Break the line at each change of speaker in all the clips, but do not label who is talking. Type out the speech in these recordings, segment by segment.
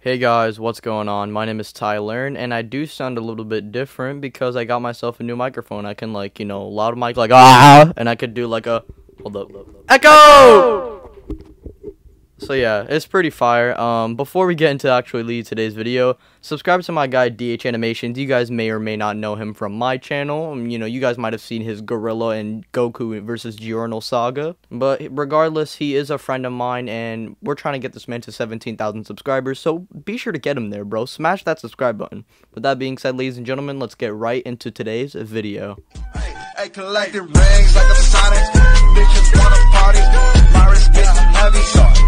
Hey guys, what's going on? My name is Tyler, and I do sound a little bit different because I got myself a new microphone. I can loud mic and I could do like a hold up echo. So yeah, it's pretty fire. Before we get into actually today's video, subscribe to my guy DH Animations. You guys may or may not know him from my channel. You guys might have seen his Gorilla and Goku versus Giorno saga. But regardless, he is a friend of mine, and we're trying to get this man to 17,000 subscribers. So be sure to get him there, bro. Smash that subscribe button. With that being said, ladies and gentlemen, let's get right into today's video.
Hey, collecting rings like a Sonic. Bitches wanna party. My wrist getting heavy.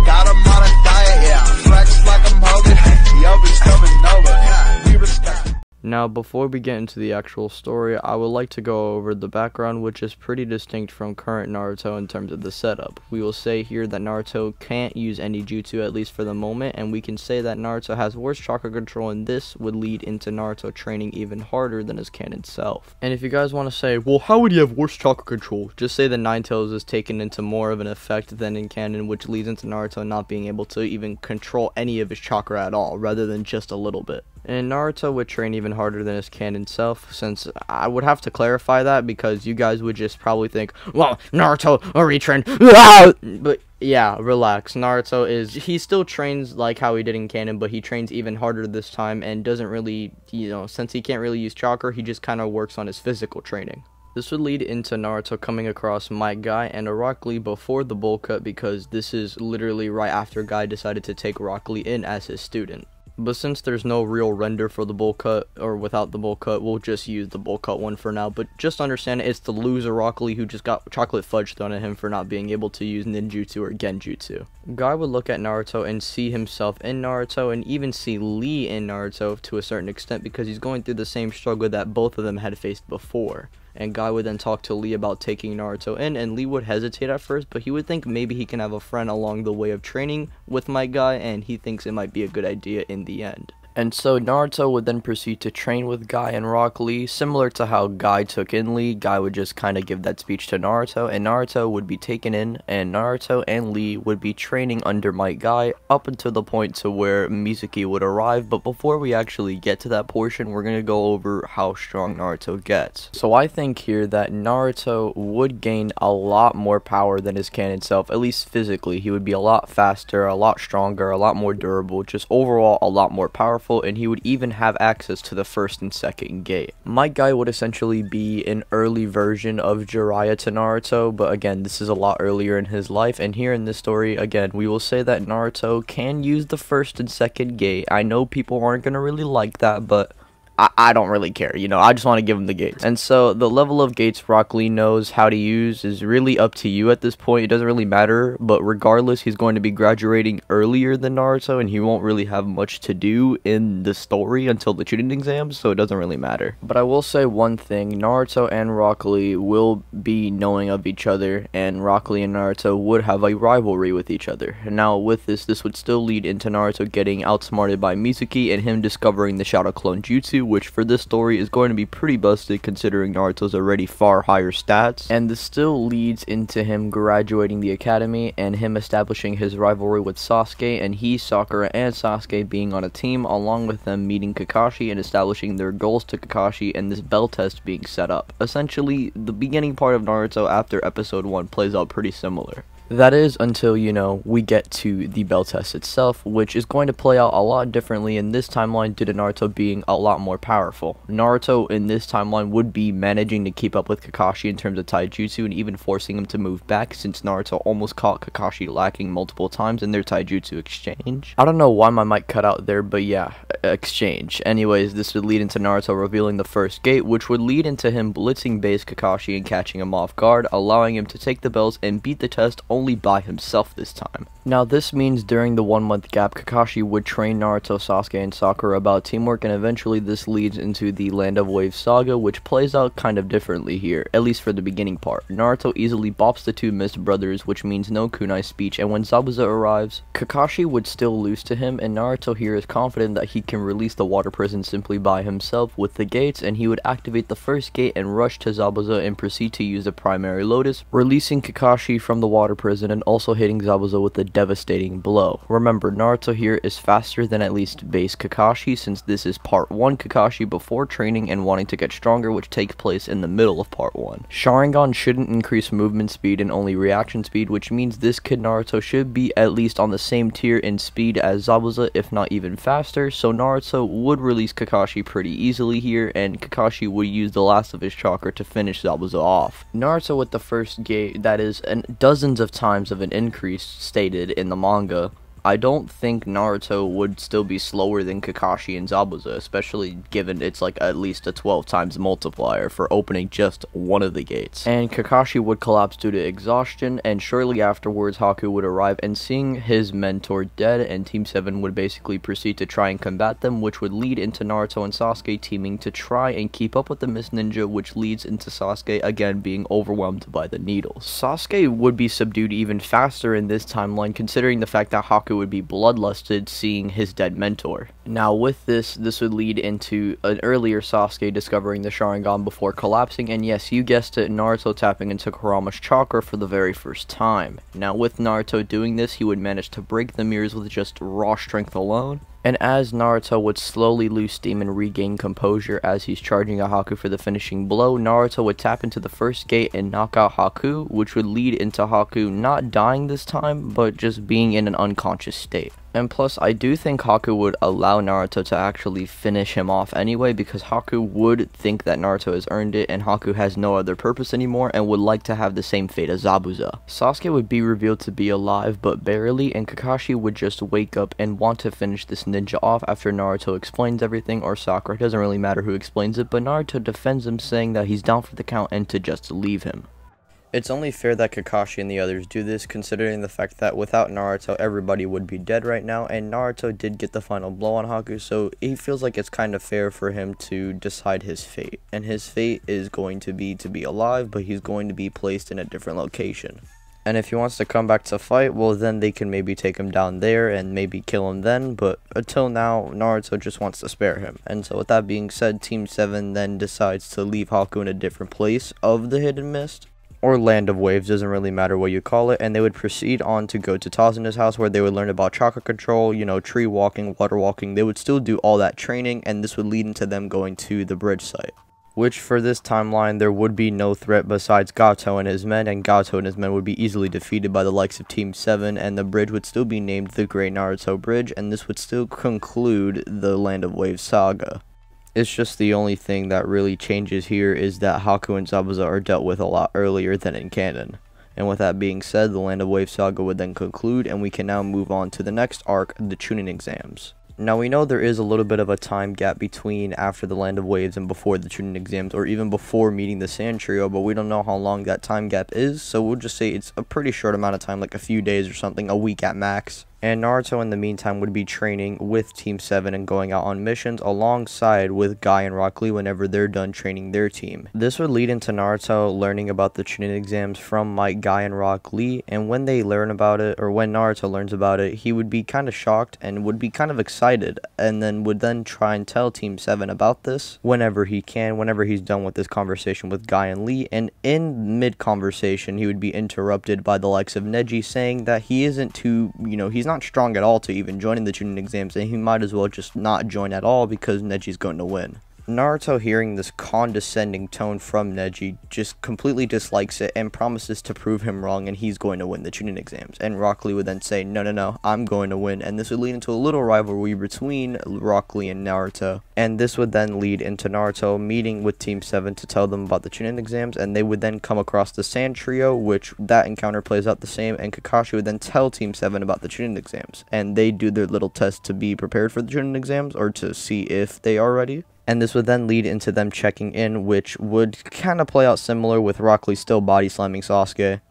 Got 'em on a diet, yeah. Flex like I'm Hogan. Yobi's coming over. We respect.
Now, before we get into the actual story, I would like to go over the background, which is pretty distinct from current Naruto in terms of the setup. We will say here that Naruto can't use any jutsu, at least for the moment, and we can say that Naruto has worse chakra control, and this would lead into Naruto training even harder than his canon self. And if you guys want to say, well, how would he have worse chakra control? Just say that Nine Tails is taken into more of an effect than in canon, which leads into Naruto not being able to even control any of his chakra at all, rather than just a little bit. And Naruto would train even harder than his canon self, since I would have to clarify that because you guys would just probably think, well, Naruto already trained, but yeah, relax. He still trains like how he did in canon, but he trains even harder this time and doesn't really, since he can't really use chakra, he just kind of works on his physical training. This would lead into Naruto coming across Might Guy and Rock Lee before the bowl cut, because this is literally right after Guy decided to take Rock Lee in as his student. But since there's no real render for the bowl cut, or without the bowl cut, we'll just use the bowl cut one for now. But just understand it's the loser Rock Lee who just got chocolate fudge thrown at him for not being able to use ninjutsu or genjutsu. Guy would look at Naruto and see himself in Naruto, and even see Lee in Naruto to a certain extent, because he's going through the same struggle that both of them had faced before. And Guy would then talk to Lee about taking Naruto in, and Lee would hesitate at first, but he would think maybe he can have a friend along the way of training with Might Guy, and he thinks it might be a good idea in the end. And so Naruto would then proceed to train with Guy and Rock Lee. Similar to how Guy took in Lee, Guy would just kind of give that speech to Naruto, and Naruto would be taken in, and Naruto and Lee would be training under Might Guy up until the point to where Mizuki would arrive. But before we actually get to that portion, we're going to go over how strong Naruto gets. So I think here that Naruto would gain a lot more power than his canon self, at least physically. He would be a lot faster, a lot stronger, a lot more durable, just overall a lot more powerful, and he would even have access to the first and second gate. Might Guy would essentially be an early version of Jiraiya to Naruto, but again, this is a lot earlier in his life, and here in this story, again, we will say that Naruto can use the first and second gate. I know people aren't going to really like that, but I don't really care, I just want to give him the gates. And so the level of gates Rock Lee knows how to use is really up to you at this point. It doesn't really matter, but regardless, he's going to be graduating earlier than Naruto, and he won't really have much to do in the story until the Chunin exams, so it doesn't really matter. But I will say one thing, Naruto and Rock Lee will be knowing of each other, and Rock Lee and Naruto would have a rivalry with each other. Now with this would still lead into Naruto getting outsmarted by Mizuki and him discovering the Shadow Clone Jutsu, which for this story is going to be pretty busted considering Naruto's already far higher stats. And this still leads into him graduating the academy and him establishing his rivalry with Sasuke, and he, Sakura, and Sasuke being on a team, along with them meeting Kakashi and establishing their goals to Kakashi, and this bell test being set up. Essentially, the beginning part of Naruto after episode 1 plays out pretty similar. That is until, we get to the bell test itself, which is going to play out a lot differently in this timeline due to Naruto being a lot more powerful. Naruto in this timeline would be managing to keep up with Kakashi in terms of taijutsu, and even forcing him to move back, since Naruto almost caught Kakashi lacking multiple times in their taijutsu exchange. I don't know why my mic cut out there, but yeah, exchange. Anyways, this would lead into Naruto revealing the first gate, which would lead into him blitzing base Kakashi and catching him off guard, allowing him to take the bells and beat the test only by himself this time. Now this means during the 1 month gap, Kakashi would train Naruto, Sasuke, and Sakura about teamwork, and eventually this leads into the Land of Waves saga, which plays out kind of differently here, at least for the beginning part. Naruto easily bops the two Mist brothers, which means no kunai speech, and when Zabuza arrives, Kakashi would still lose to him, and Naruto here is confident that he can release the water prison simply by himself with the gates, and he would activate the first gate and rush to Zabuza and proceed to use the primary lotus, releasing Kakashi from the water prison and also hitting Zabuza with a devastating blow. Remember, Naruto here is faster than at least base Kakashi, since this is part 1 Kakashi before training and wanting to get stronger, which takes place in the middle of part 1. Sharingan shouldn't increase movement speed and only reaction speed, which means this kid Naruto should be at least on the same tier in speed as Zabuza, if not even faster, so Naruto would release Kakashi pretty easily here, and Kakashi would use the last of his chakra to finish Zabuza off. Naruto with the first gate, that is dozens of times of an increase stated in the manga. I don't think Naruto would still be slower than Kakashi and Zabuza, especially given it's like at least a 12 times multiplier for opening just one of the gates. And Kakashi would collapse due to exhaustion, and shortly afterwards Haku would arrive, and seeing his mentor dead, and Team 7 would basically proceed to try and combat them, which would lead into Naruto and Sasuke teaming to try and keep up with the Mist Ninja, which leads into Sasuke again being overwhelmed by the needles. Sasuke would be subdued even faster in this timeline, considering the fact that Haku would be bloodlusted seeing his dead mentor. Now with this would lead into an earlier Sasuke discovering the Sharingan before collapsing, and yes, you guessed it, Naruto tapping into Kurama's chakra for the very first time. Now with Naruto doing this, he would manage to break the mirrors with just raw strength alone. And as Naruto would slowly lose steam and regain composure as he's charging at Haku for the finishing blow, Naruto would tap into the first gate and knock out Haku, which would lead into Haku not dying this time, but just being in an unconscious state. And plus, I do think Haku would allow Naruto to actually finish him off anyway, because Haku would think that Naruto has earned it, and Haku has no other purpose anymore and would like to have the same fate as Zabuza. Sasuke would be revealed to be alive, but barely, and Kakashi would just wake up and want to finish this ninja off after Naruto explains everything, or Sakura, it doesn't really matter who explains it, but Naruto defends him, saying that he's down for the count and to just leave him. It's only fair that Kakashi and the others do this, considering the fact that without Naruto, everybody would be dead right now, and Naruto did get the final blow on Haku, so he feels like it's kind of fair for him to decide his fate. And his fate is going to be alive, but he's going to be placed in a different location. And if he wants to come back to fight, well then they can maybe take him down there and maybe kill him then, but until now, Naruto just wants to spare him. And so with that being said, Team 7 then decides to leave Haku in a different place of the Hidden Mist, or Land of Waves, doesn't really matter what you call it, and they would proceed on to go to Tazuna's house, where they would learn about chakra control, you know, tree walking, water walking. They would still do all that training, and this would lead into them going to the bridge site. Which, for this timeline, there would be no threat besides Gato and his men, and Gato and his men would be easily defeated by the likes of Team 7, and the bridge would still be named the Great Naruto Bridge, and this would still conclude the Land of Waves saga. It's just the only thing that really changes here is that Haku and Zabuza are dealt with a lot earlier than in canon. And with that being said, the Land of Waves saga would then conclude, and we can now move on to the next arc, the Chunin exams. Now we know there is a little bit of a time gap between after the Land of Waves and before the Chunin exams, or even before meeting the Sand Trio, but we don't know how long that time gap is, so we'll just say it's a pretty short amount of time, like a few days or something, a week at max. And Naruto in the meantime would be training with Team 7 and going out on missions alongside with Guy and Rock Lee whenever they're done training their team. This would lead into Naruto learning about the Chunin exams from Might, Guy, and Rock Lee, and when they learn about it, or when Naruto learns about it, he would be kind of shocked and would be kind of excited, and then would then try and tell Team 7 about this whenever he can, whenever he's done with this conversation with Guy and Lee, and in mid-conversation he would be interrupted by the likes of Neji saying that he isn't too, he's not strong at all to even join in the Chunin exams, and he might as well just not join at all because Neji's going to win. Naruto, hearing this condescending tone from Neji, just completely dislikes it and promises to prove him wrong, and he's going to win the Chunin exams. And Rock Lee would then say, no, I'm going to win, and this would lead into a little rivalry between Rock Lee and Naruto. And this would then lead into Naruto meeting with Team 7 to tell them about the Chunin exams, and they would then come across the Sand Trio, which that encounter plays out the same, and Kakashi would then tell Team 7 about the Chunin exams. And they do their little test to be prepared for the Chunin exams, or to see if they are ready. And this would then lead into them checking in, which would kind of play out similar with Rock Lee still body slamming Sasuke.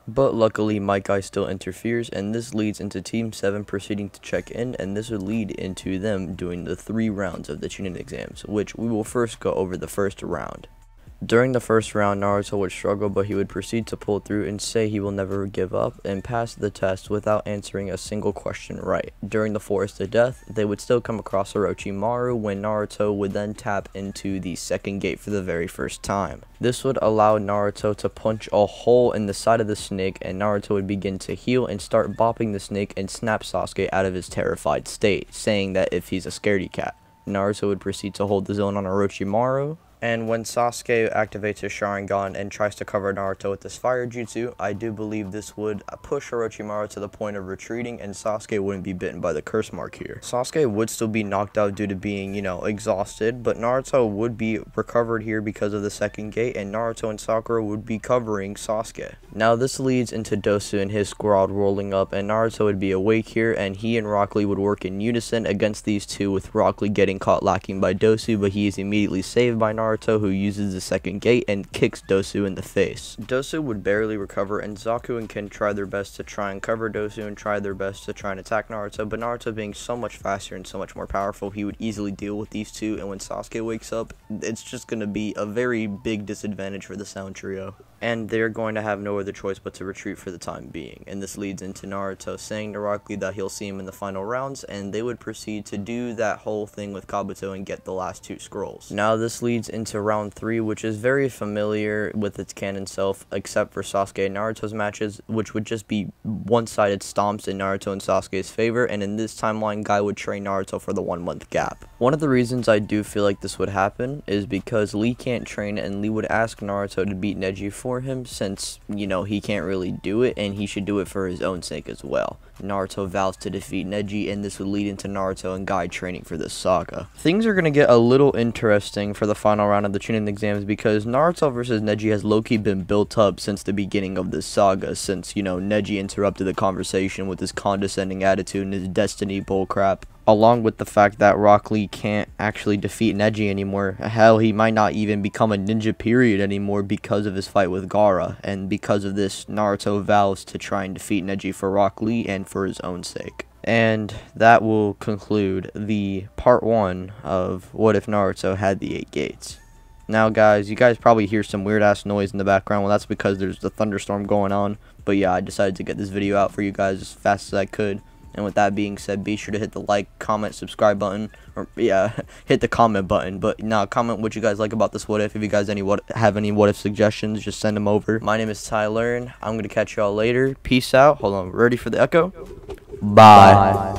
But luckily, Might Guy still interferes, and this leads into Team 7 proceeding to check in, and this would lead into them doing the 3 rounds of the Chunin exams, which we will first go over the first round. During the first round, Naruto would struggle, but he would proceed to pull through and say he will never give up and pass the test without answering a single question right. During the Forest of Death, they would still come across Orochimaru when Naruto would then tap into the second gate for the very first time. This would allow Naruto to punch a hole in the side of the snake, and Naruto would begin to heal and start bopping the snake and snap Sasuke out of his terrified state, saying that if he's a scaredy cat. Naruto would proceed to hold the zone on Orochimaru. And when Sasuke activates his Sharingan and tries to cover Naruto with this fire jutsu, I do believe this would push Orochimaru to the point of retreating, and Sasuke wouldn't be bitten by the curse mark here. Sasuke would still be knocked out due to being, exhausted, but Naruto would be recovered here because of the second gate, and Naruto and Sakura would be covering Sasuke. Now this leads into Dosu and his squad rolling up, and Naruto would be awake here, and he and Rock Lee would work in unison against these two, with Rock Lee getting caught lacking by Dosu, but he is immediately saved by Naruto, who uses the second gate and kicks Dosu in the face. Dosu would barely recover, and Zaku and Ken try their best to try and cover Dosu and try their best to try and attack Naruto, but Naruto being so much faster and so much more powerful, he would easily deal with these two, and when Sasuke wakes up, it's just going to be a very big disadvantage for the Sound Trio. And they're going to have no other choice but to retreat for the time being. And this leads into Naruto saying to Rock Lee that he'll see him in the final rounds, and they would proceed to do that whole thing with Kabuto and get the last two scrolls. Now this leads into round 3, which is very familiar with its canon self, except for Sasuke and Naruto's matches, which would just be one-sided stomps in Naruto and Sasuke's favor, and in this timeline, Guy would train Naruto for the 1 month gap. One of the reasons I do feel like this would happen is because Lee can't train, and Lee would ask Naruto to beat Neji for him, since, he can't really do it, and he should do it for his own sake as well. Naruto vows to defeat Neji, and this would lead into Naruto and Guy training for this saga. Things are going to get a little interesting for the final round of the Chunin exams, because Naruto versus Neji has low-key been built up since the beginning of this saga, since, Neji interrupted the conversation with his condescending attitude and his destiny bullcrap, along with the fact that Rock Lee can't actually defeat Neji anymore. Hell, he might not even become a ninja period anymore because of his fight with Gaara, and because of this, Naruto vows to try and defeat Neji for Rock Lee and for his own sake. And that will conclude the part 1 of What If Naruto Had the 8 Gates. Now guys, you guys probably hear some weird ass noise in the background. Well, that's because there's a thunderstorm going on. But yeah, I decided to get this video out for you guys as fast as I could. And with that being said, be sure to hit the like, comment, subscribe button, or yeah, hit the comment button. But now, comment what you guys like about this what if. If you guys have any what if suggestions, just send them over. My name is Tyler, and I'm gonna catch y'all later. Peace out. Hold on, ready for the echo? Bye.